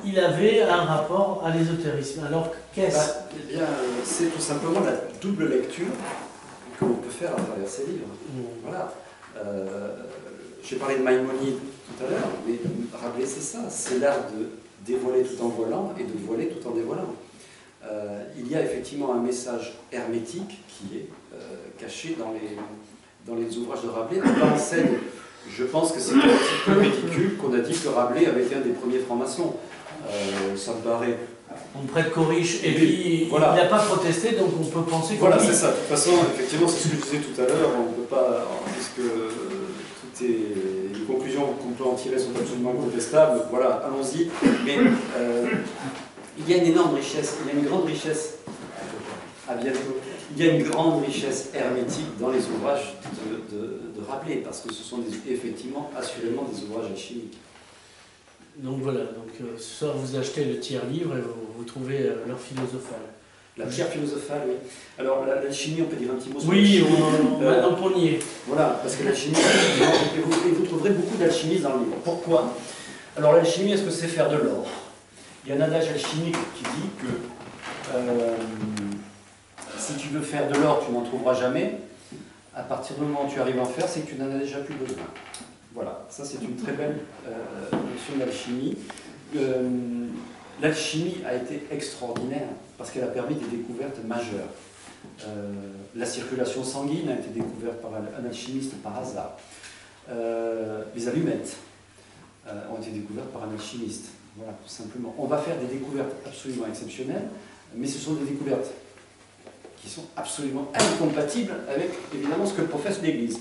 Speaker 1: Il avait un rapport à l'ésotérisme. Alors qu'est-ce?
Speaker 2: Eh bien, c'est tout simplement la double lecture que l'on peut faire à travers ces livres. Voilà. J'ai parlé de Maïmonide tout à l'heure, mais Rabelais c'est ça, c'est l'art de dévoiler tout en voilant et de voiler tout en dévoilant. Il y a effectivement un message hermétique qui est caché dans les ouvrages de Rabelais. Dans scène, je pense que c'est un petit peu ridicule qu'on a dit que Rabelais avait été un des premiers francs-maçons. Ça me paraît...
Speaker 1: On prête Coriche, et puis
Speaker 2: voilà.
Speaker 1: Il n'a pas protesté, donc on peut penser que...
Speaker 2: Voilà, c'est ça. De toute façon, effectivement, c'est ce que je disais tout à l'heure, on ne peut pas... Puisque les conclusions qu'on peut en tirer sont absolument contestables, voilà, allons-y. Mais il y a une énorme richesse, il y a une grande richesse, à bientôt, il y a une grande richesse hermétique dans les ouvrages de Rabelais, parce que ce sont effectivement, assurément, des ouvrages alchimiques.
Speaker 1: Donc voilà, ce soir vous achetez le tiers-livre et vous trouvez l'heure philosophale.
Speaker 2: La pierre philosophale, oui. Alors l'alchimie, on peut dire un petit mot sur
Speaker 1: oui,
Speaker 2: l'alchimie.
Speaker 1: maintenant qu'on y est.
Speaker 2: Voilà, parce que l'alchimie, et vous trouverez beaucoup d'alchimistes dans le livre. Pourquoi? Alors l'alchimie, est-ce que c'est faire de l'or? Il y a un adage alchimique qui dit que si tu veux faire de l'or, tu n'en trouveras jamais. À partir du moment où tu arrives à en faire, c'est que tu n'en as déjà plus besoin. Voilà, ça c'est une très belle notion d'alchimie. L'alchimie a été extraordinaire parce qu'elle a permis des découvertes majeures. La circulation sanguine a été découverte par un alchimiste par hasard. Les allumettes ont été découvertes par un alchimiste. Voilà, tout simplement. On va faire des découvertes absolument exceptionnelles, mais ce sont des découvertes qui sont absolument incompatibles avec, évidemment, ce que professe l'Église.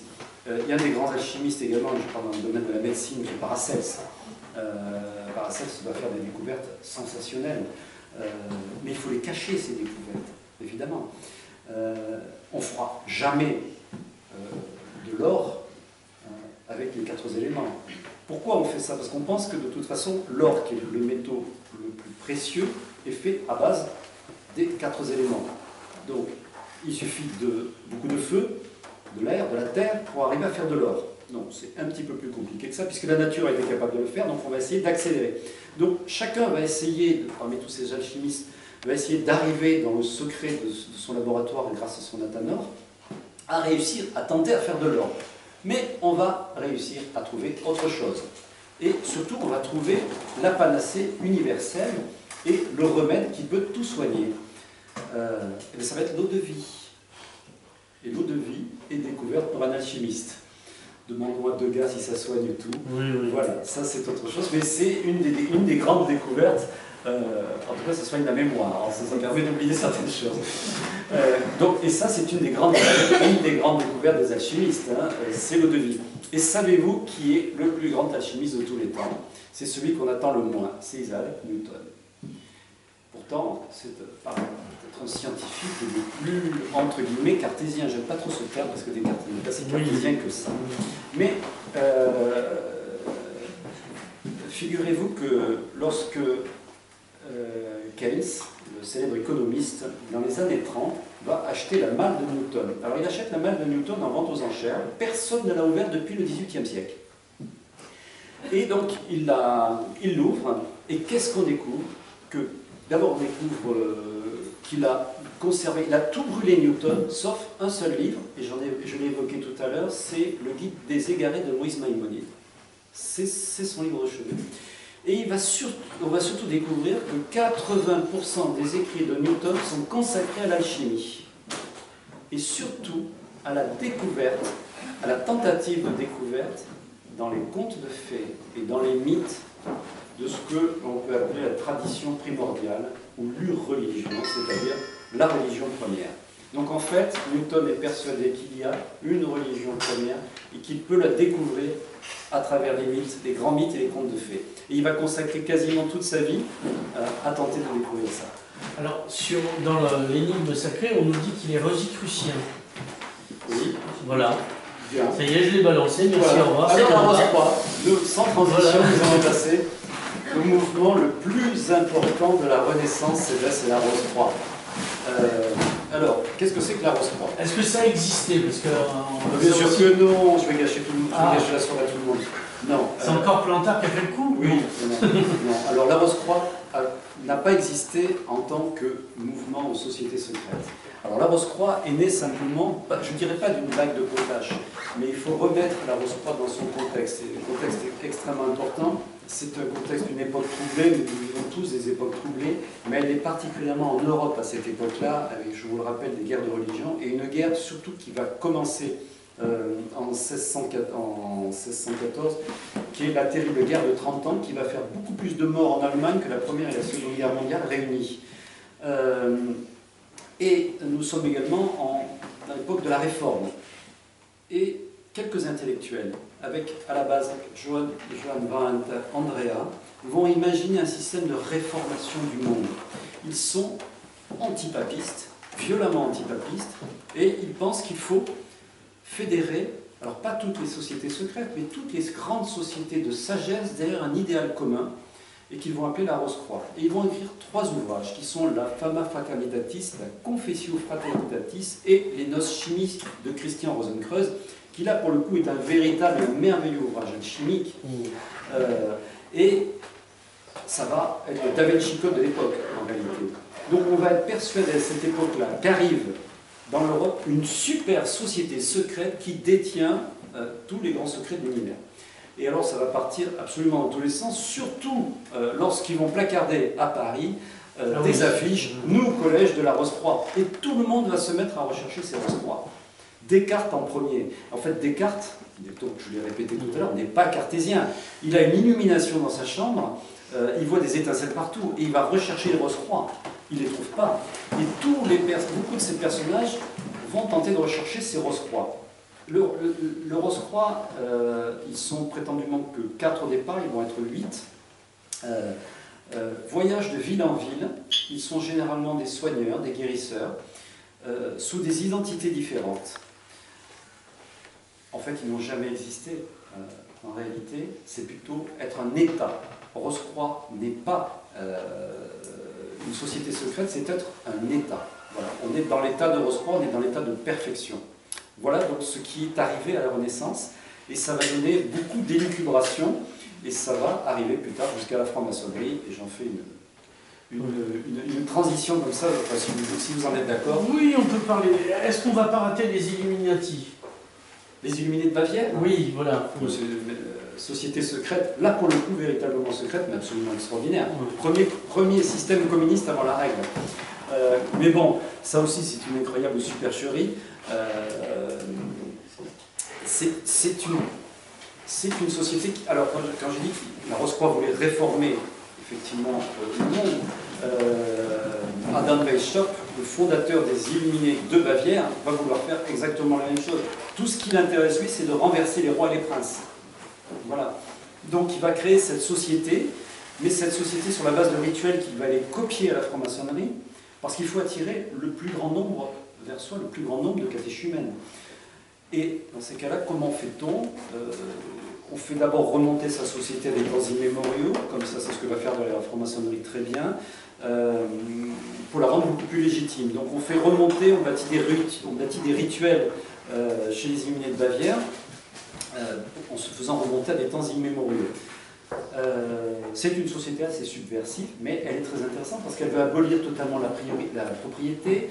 Speaker 2: Il y a des grands alchimistes également, je parle dans le domaine de la médecine, qui est Paracelse. Paracelse va faire des découvertes sensationnelles, mais il faut les cacher, ces découvertes, évidemment. On ne fera jamais de l'or avec autres éléments. Pourquoi on fait ça? Parce qu'on pense que de toute façon, l'or, qui est le métaux le plus précieux, est fait à base des 4 éléments. Donc, il suffit de beaucoup de feu, de l'air, de la terre, pour arriver à faire de l'or. Non, c'est un petit peu plus compliqué que ça, puisque la nature a été capable de le faire, donc on va essayer d'accélérer. Donc, chacun va essayer, parmi tous ces alchimistes, va essayer d'arriver dans le secret de son laboratoire, grâce à son athanor, à réussir à tenter à faire de l'or. Mais on va réussir à trouver autre chose. Et surtout, on va trouver la panacée universelle et le remède qui peut tout soigner. Et ça va être l'eau de vie. Et l'eau de vie est découverte par un alchimiste. Demande-moi de gars si ça soigne tout.
Speaker 1: Oui, oui.
Speaker 2: Voilà, ça c'est autre chose, mais c'est une des grandes découvertes. En tout cas, ça soigne la mémoire, alors ça permet d'oublier certaines choses. Et ça, c'est une des grandes découvertes des alchimistes, hein, c'est l'eau de vie. Et savez-vous qui est le plus grand alchimiste de tous les temps? C'est celui qu'on attend le moins, c'est Isaac Newton. Pourtant, c'est peut-être un scientifique le plus, entre guillemets, cartésien. J'aime pas trop ce terme parce que Descartes n'est pas si cartésien que ça. Mais figurez-vous que lorsque Keynes, le célèbre économiste, dans les années 30, va acheter la malle de Newton. Alors il achète la malle de Newton en vente aux enchères. Personne ne l'a ouverte depuis le XVIIIe siècle. Et donc il l'ouvre. Et qu'est-ce qu'on découvre? Que d'abord on découvre qu'il a conservé, il a tout brûlé Newton, sauf un seul livre, et je l'ai évoqué tout à l'heure, c'est le Guide des égarés de Moïse Maïmonide. C'est son livre de chevet. Et on va surtout découvrir que 80% des écrits de Newton sont consacrés à l'alchimie. Et surtout à la découverte, à la tentative de découverte dans les contes de fées et dans les mythes de ce que l'on peut appeler la tradition primordiale ou l'ur-religion, c'est-à-dire la religion première. Donc en fait, Newton est persuadé qu'il y a une religion première et qu'il peut la découvrir à travers les mythes, les grands mythes et les contes de fées. Et il va consacrer quasiment toute sa vie à tenter de découvrir ça.
Speaker 1: Alors, dans l'énigme sacrée, on nous dit qu'il est rosicrucien.
Speaker 2: Oui.
Speaker 1: Voilà.
Speaker 2: Bien.
Speaker 1: Ça y est, je l'ai balancé, merci,
Speaker 2: Voilà.
Speaker 1: au revoir.
Speaker 2: Alors, la Rose-Croix, sans transition,
Speaker 1: Voilà.
Speaker 2: nous allons passer au mouvement le plus important de la Renaissance, c'est la Rose-Croix. Alors, qu'est-ce que c'est que la Rose-Croix?
Speaker 1: Est-ce que ça existait? Parce que,
Speaker 2: bien sûr que non, je vais gâcher la soirée à tout le monde. Non.
Speaker 1: C'est encore Plantard qui a fait le coup?
Speaker 2: Oui, non. Alors la Rose-Croix n'a pas existé en tant que mouvement ou société secrète. Alors la Rose-Croix est née simplement, je ne dirais pas d'une vague de potache, mais il faut remettre la Rose-Croix dans son contexte. Et le contexte est extrêmement important. C'est un contexte d'une époque troublée, nous vivons tous des époques troublées, mais elle est particulièrement en Europe à cette époque-là, avec, je vous le rappelle, des guerres de religion, et une guerre surtout qui va commencer en 1614, qui est la terrible guerre de 30 ans, qui va faire beaucoup plus de morts en Allemagne que la Première et la Seconde Guerre mondiale réunies. Et nous sommes également dans l'époque de la Réforme. Et quelques intellectuels, avec à la base Johann Van Andrea, vont imaginer un système de réformation du monde. Ils sont antipapistes, violemment antipapistes, et ils pensent qu'il faut fédérer, alors pas toutes les sociétés secrètes, mais toutes les grandes sociétés de sagesse derrière un idéal commun, et qu'ils vont appeler la Rose-Croix. Et ils vont écrire 3 ouvrages, qui sont la Fama Fraternitatis, la Confessio Fraternitatis et les Noces chimiques de Christian Rosenkreuz, qui là pour le coup est un véritable et un merveilleux ouvrage alchimique. Et ça va être le Da Vinci Code de l'époque, en réalité. Donc on va être persuadé à cette époque-là qu'arrive dans l'Europe une super société secrète qui détient tous les grands secrets de l'univers. Et alors ça va partir absolument dans tous les sens, surtout lorsqu'ils vont placarder à Paris des affiches « Nous, collège de la Rose-Croix ». Et tout le monde va se mettre à rechercher ces Rose-Croix. Descartes en premier. En fait, Descartes, donc je l'ai répété tout à l'heure, n'est pas cartésien. Il a une illumination dans sa chambre, il voit des étincelles partout, et il va rechercher les Rose-Croix. Il ne les trouve pas. Et beaucoup de ces personnages vont tenter de rechercher ces Rose-Croix. Le Rose-Croix, ils sont prétendument que 4 au départ, ils vont être 8. Voyage de ville en ville, ils sont généralement des soigneurs, des guérisseurs, sous des identités différentes. En fait, ils n'ont jamais existé. en réalité, c'est plutôt être un État. Rose-Croix n'est pas une société secrète, c'est être un État. Voilà. On est dans l'état de Rose-Croix, on est dans l'état de perfection. Voilà donc ce qui est arrivé à la Renaissance, et ça va donner beaucoup d'élucubration, et ça va arriver plus tard jusqu'à la franc-maçonnerie, et j'en fais une transition comme ça, enfin, si vous en êtes d'accord.
Speaker 1: Oui, on peut parler. Est-ce qu'on ne va pas rater les Illuminati?
Speaker 2: Les Illuminés de Bavière?
Speaker 1: Oui, voilà.
Speaker 2: C'est une société secrète, là pour le coup véritablement secrète, mais absolument extraordinaire. Premier système communiste avant la règle. Mais bon, ça aussi c'est une incroyable supercherie. C'est une société qui... Alors quand j'ai dit que la Rose-Croix voulait réformer effectivement le monde, Adam Weishaupt, le fondateur des Illuminés de Bavière, va vouloir faire exactement la même chose. Tout ce qui l'intéresse lui, c'est de renverser les rois et les princes. Voilà. Donc il va créer cette société, mais cette société sur la base de rituels qu'il va aller copier à la franc-maçonnerie, parce qu'il faut attirer le plus grand nombre vers soi, le plus grand nombre de catéchumènes. Et dans ces cas-là, comment fait-on? On fait d'abord remonter sa société à des temps immémoriaux, comme ça c'est ce que va faire la franc-maçonnerie très bien, pour la rendre beaucoup plus légitime. Donc on fait remonter, on bâtit des rituels chez les Illuminés de Bavière, en se faisant remonter à des temps immémoriaux. C'est une société assez subversive, mais elle est très intéressante parce qu'elle veut abolir totalement la propriété,